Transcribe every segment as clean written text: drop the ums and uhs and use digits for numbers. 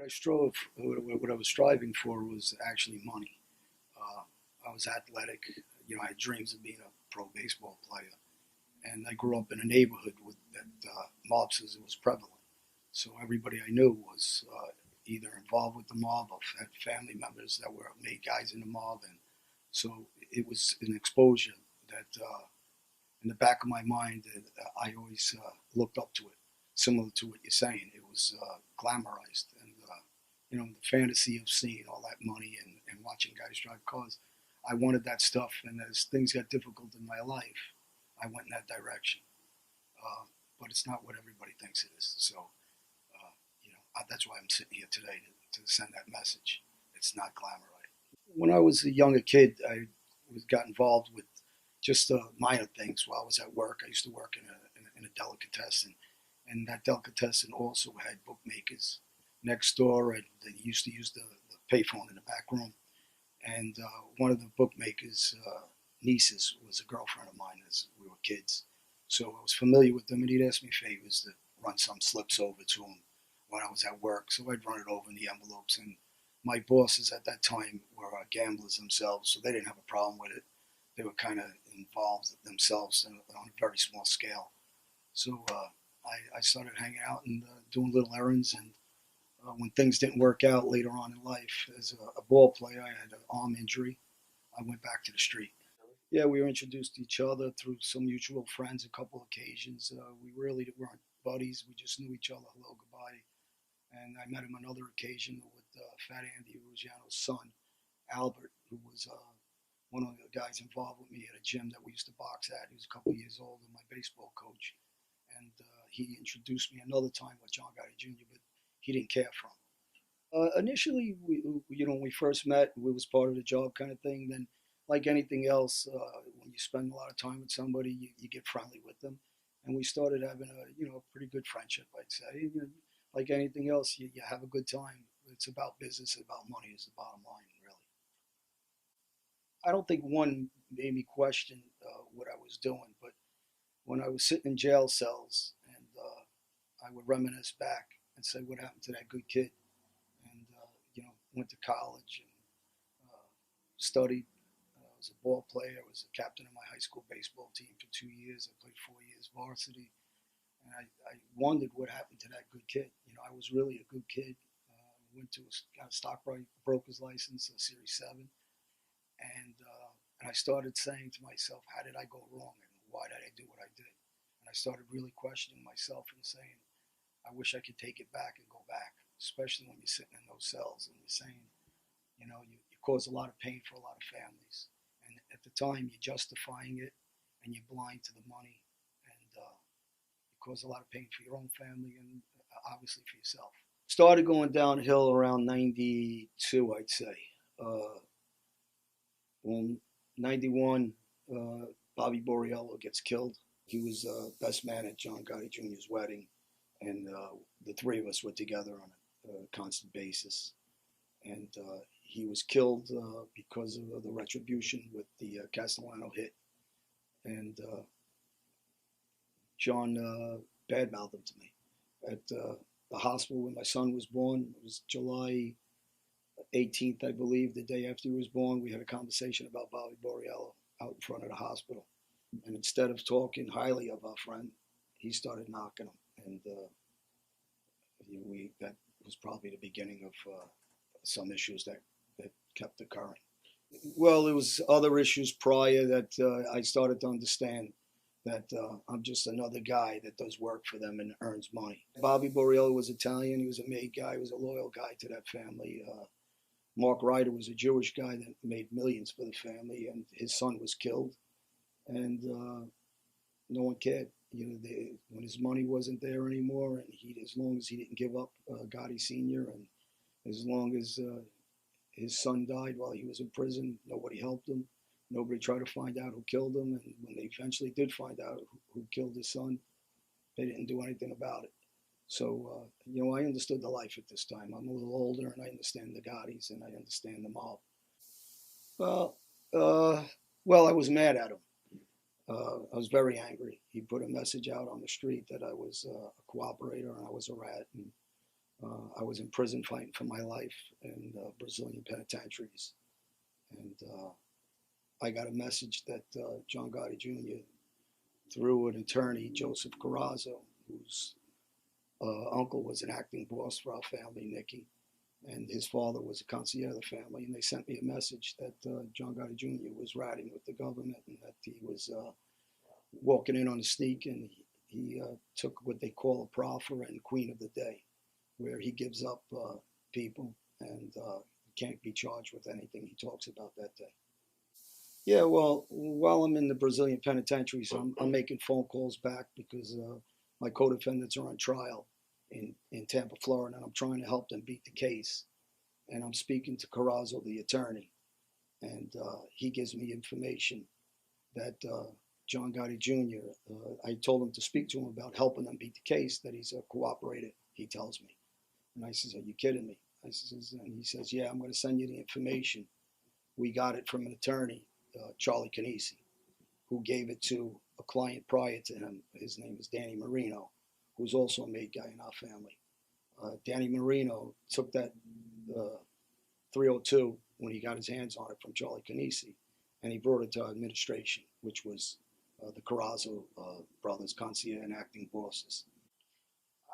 What I was striving for was actually money. I was athletic. I had dreams of being a pro baseball player, and I grew up in a neighborhood with that mobsters. It was prevalent, so everybody I knew was either involved with the mob or had family members that were made guys in the mob, and so it was an exposure that in the back of my mind I always looked up to it. Similar to what you're saying, it was glamorized, and the fantasy of seeing all that money and watching guys drive cars. I wanted that stuff, and as things got difficult in my life, I went in that direction. But it's not what everybody thinks it is. So, that's why I'm sitting here today to send that message. It's not glamorized. When I was a younger kid, got involved with just minor things while I was at work. I used to work in a delicatessen, and that delicatessen also had bookmakers next door, and they used to use the payphone in the back room. And one of the bookmakers' nieces was a girlfriend of mine as we were kids. So I was familiar with them, and he'd ask me favors to run some slips over to him when I was at work. So I'd run it over in the envelopes. And my bosses at that time were gamblers themselves, so they didn't have a problem with it. They were kind of involved themselves on a very small scale. So I started hanging out and doing little errands. And when things didn't work out later on in life, as a ball player, I had an arm injury. I went back to the street. Yeah, we were introduced to each other through some mutual friends, a couple of occasions. We really weren't buddies. We just knew each other. Hello, goodbye. And I met him on another occasion with Fat Andy Rugiano's son, Albert, who was one of the guys involved with me at a gym that we used to box at. He was a couple of years older, my baseball coach. And he introduced me another time with John Gotti Jr., but he didn't care for him. Initially, when we first met, we was part of the job kind of thing. Then, like anything else, when you spend a lot of time with somebody, you get friendly with them, and we started having a pretty good friendship. I'd say, like anything else, you have a good time. It's about business, about money is the bottom line, really. I don't think one made me question what I was doing, but when I was sitting in jail cells and I would reminisce back and say, what happened to that good kid? And went to college and studied. I was a ball player. I was a captain of my high school baseball team for 2 years. I played 4 years varsity, and I wondered what happened to that good kid. I was really a good kid. Went to got a stockbroker's license, a Series 7, and I started saying to myself, how did I go wrong, and why did I do what I did? And I started really questioning myself and saying, I wish I could take it back and go back, especially when you're sitting in those cells and you're saying, you cause a lot of pain for a lot of families. And at the time, you're justifying it and you're blind to the money. And you cause a lot of pain for your own family and obviously for yourself. Started going downhill around 92, I'd say. When 91, Bobby Borriello gets killed. He was best man at John Gotti Jr.'s wedding, and the three of us were together on a constant basis. And he was killed because of the retribution with the Castellano hit. And John badmouthed him to me at the hospital when my son was born. It was July 18th, I believe, the day after he was born. We had a conversation about Bobby Borriello out in front of the hospital. And instead of talking highly of our friend, he started knocking him. And that was probably the beginning of some issues that kept occurring. Well, there was other issues prior that I started to understand that I'm just another guy that does work for them and earns money. Bobby Borriello was Italian. He was a made guy. He was a loyal guy to that family. Mark Ryder was a Jewish guy that made millions for the family, and his son was killed, and no one cared. When his money wasn't there anymore, and as long as he didn't give up Gotti Sr., and as long as his son died while he was in prison, nobody helped him. Nobody tried to find out who killed him, and when they eventually did find out who killed his son, they didn't do anything about it. So, I understood the life at this time. I'm a little older, and I understand the Gottis, and I understand the mob. Well, I was mad at him. I was very angry. He put a message out on the street that I was a cooperator and I was a rat. And I was in prison fighting for my life in Brazilian penitentiaries. And I got a message that John Gotti Jr., through an attorney, Joseph Carrazzo, whose uncle was an acting boss for our family, Nicky, and his father was a concierge of the family. And they sent me a message that John Gotti Jr. was ratting with the government and that he was walking in on a sneak, and he took what they call a proffer and queen of the day, where he gives up people and can't be charged with anything he talks about that day. Yeah, well, while I'm in the Brazilian penitentiaries, I'm making phone calls back because my co-defendants are on trial in Tampa, Florida, and I'm trying to help them beat the case. And I'm speaking to Carrazzo, the attorney, and he gives me information that John Gotti Jr., I told him to speak to him about helping them beat the case, that he's a cooperator, he tells me. And I says, are you kidding me? And he says, yeah, I'm going to send you the information. We got it from an attorney, Charlie Canisi, who gave it to a client prior to him. His name is Danny Marino, who's also a made guy in our family. Danny Marino took that 302 when he got his hands on it from Charlie Canisi, and he brought it to our administration, which was the Carrazzo brothers, concierge and acting bosses.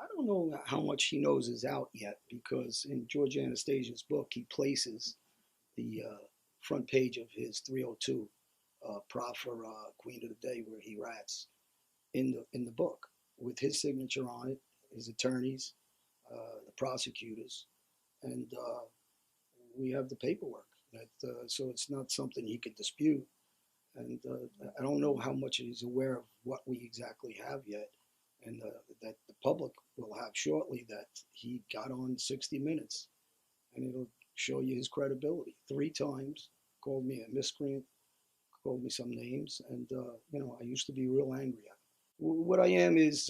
I don't know how much he knows is out yet because in George Anastasia's book, he places the front page of his 302 proffer Queen of the Day, where he rats in the book with his signature on it, his attorneys, the prosecutors, and we have the paperwork. That so it's not something he could dispute. And I don't know how much he's aware of what we exactly have yet, and that the public will have shortly. That he got on 60 Minutes, and it'll show you his credibility. 3 times called me a miscreant, called me some names, and I used to be real angry at him. What I am is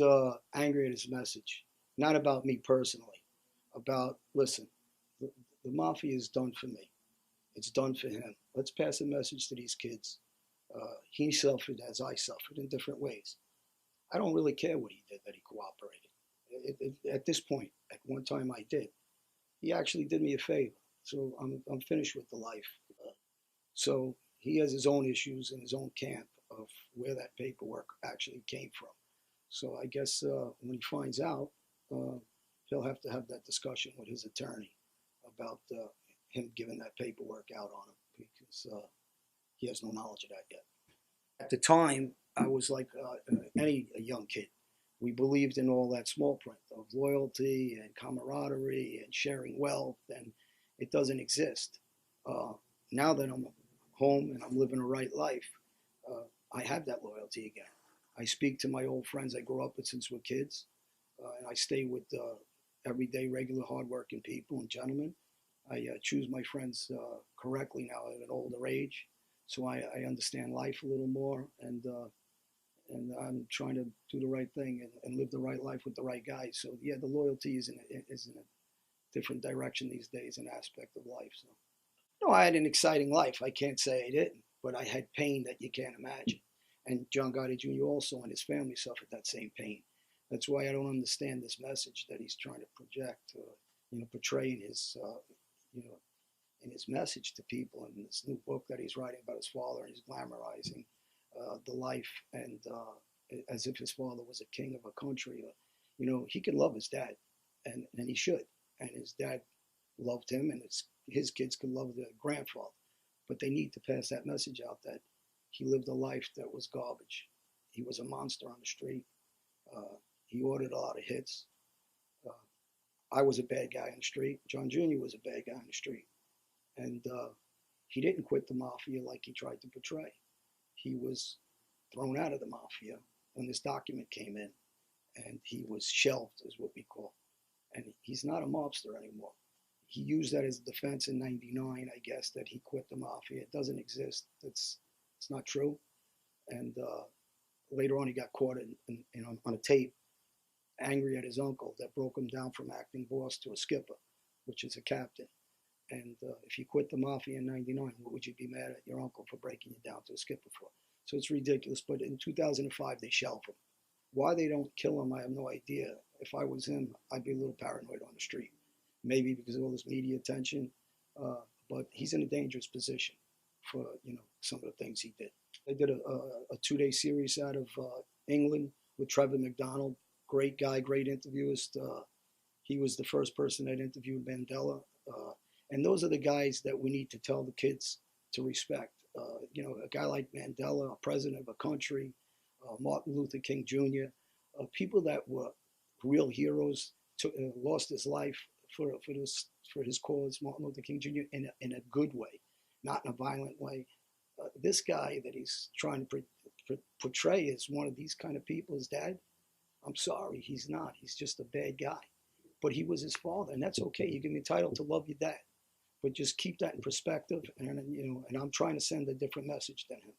angry at his message, not about me personally. About listen, the, the mafia is done for me. It's done for him. Let's pass a message to these kids. He suffered as I suffered in different ways. I don't really care what he did that he cooperated. At this point, at one time I did. He actually did me a favor. So I'm finished with the life. So he has his own issues in his own camp of where that paperwork actually came from. So I guess when he finds out, he'll have to have that discussion with his attorney about him giving that paperwork out on him because he has no knowledge of that yet. At the time, I was like any young kid. We believed in all that small print of loyalty and camaraderie and sharing wealth, and it doesn't exist. Now that I'm home and I'm living a right life, I have that loyalty again. I speak to my old friends I grew up with since we're kids, and I stay with everyday, regular, hardworking people and gentlemen. I choose my friends correctly now at an older age, so I understand life a little more, and I'm trying to do the right thing and live the right life with the right guys. So yeah, the loyalty is in a different direction these days, an aspect of life. So no, I had an exciting life. I can't say I didn't, but I had pain that you can't imagine. And John Gotti Jr. also and his family suffered that same pain. That's why I don't understand this message that he's trying to project, portray in his, in his message to people in this new book that he's writing about his father, and he's glamorizing the life and as if his father was a king of a country. He could love his dad, and he should. And his dad loved him, and his kids could love their grandfather. But they need to pass that message out that he lived a life that was garbage. He was a monster on the street. He ordered a lot of hits. Uh, I was a bad guy on the street. John Jr. was a bad guy on the street. And he didn't quit the mafia like he tried to portray. He was thrown out of the mafia when this document came in, and he was shelved, is what we call. And he's not a mobster anymore. He used that as a defense in '99, I guess, that he quit the mafia. It doesn't exist. It's not true. And later on, he got caught on a tape, angry at his uncle that broke him down from acting boss to a skipper, which is a captain. And if you quit the mafia in '99, what would you be mad at your uncle for breaking you down to a skipper for? So it's ridiculous. But in 2005, they shelved him. Why they don't kill him, I have no idea. if I was him, I'd be a little paranoid on the street. Maybe because of all this media attention, but he's in a dangerous position for some of the things he did. They did a 2 day series out of England with Trevor McDonald. Great guy, great interviewist. He was the first person that interviewed Mandela. And those are the guys that we need to tell the kids to respect. A guy like Mandela, a president of a country, Martin Luther King Jr., people that were real heroes, lost his life for his cause, Martin Luther King Jr., in a good way, not in a violent way. This guy that he's trying to portray as one of these kind of people, his dad, I'm sorry, he's not. He's just a bad guy. But he was his father, and that's okay. You can be entitled to love your dad, but just keep that in perspective. And I'm trying to send a different message than him,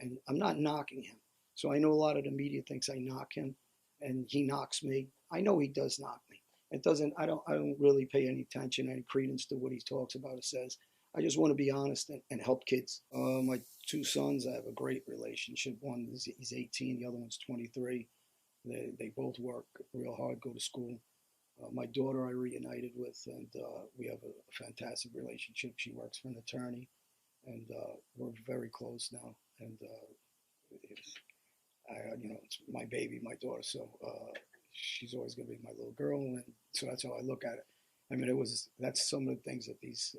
and I'm not knocking him. So I know a lot of the media thinks I knock him, and he knocks me. I know he does knock me. It doesn't. I don't really pay any attention, any credence to what he talks about or says. I just want to be honest and help kids. My two sons, I have a great relationship. One he's 18, the other one's 23. They both work real hard, go to school. My daughter I reunited with, and we have a fantastic relationship. She works for an attorney, and we're very close now. And it's my baby, my daughter. So she's always going to be my little girl, and so that's how I look at it. I mean, that's some of the things that these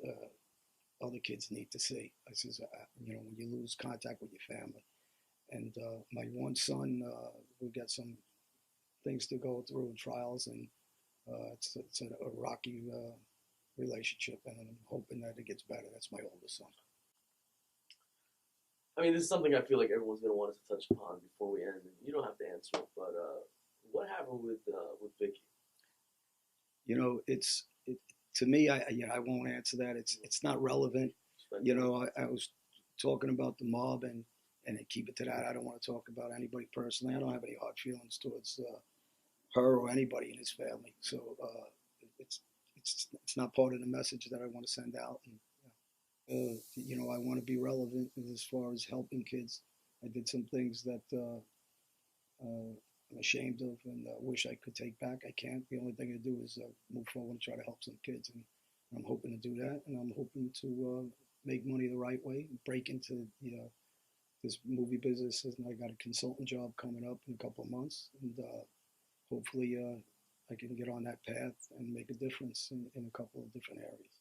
other kids need to see. I says, when you lose contact with your family, and my one son, we got some things to go through and trials, and it's a rocky relationship, and I'm hoping that it gets better. That's my oldest son. I mean, this is something I feel like everyone's gonna want us to touch upon before we end. And you don't have to answer it, but what happened with Vicky? To me, I won't answer that. It's not relevant. I was talking about the mob, and keep it to that. I don't want to talk about anybody personally. I don't have any hard feelings towards her or anybody in his family. So it's not part of the message that I want to send out. And, I want to be relevant as far as helping kids. I did some things that I'm ashamed of and wish I could take back. I can't. The only thing I do is move forward and try to help some kids. And I'm hoping to do that. And I'm hoping to make money the right way, break into this movie business. And I got a consultant job coming up in a couple of months. And hopefully I can get on that path and make a difference in a couple of different areas.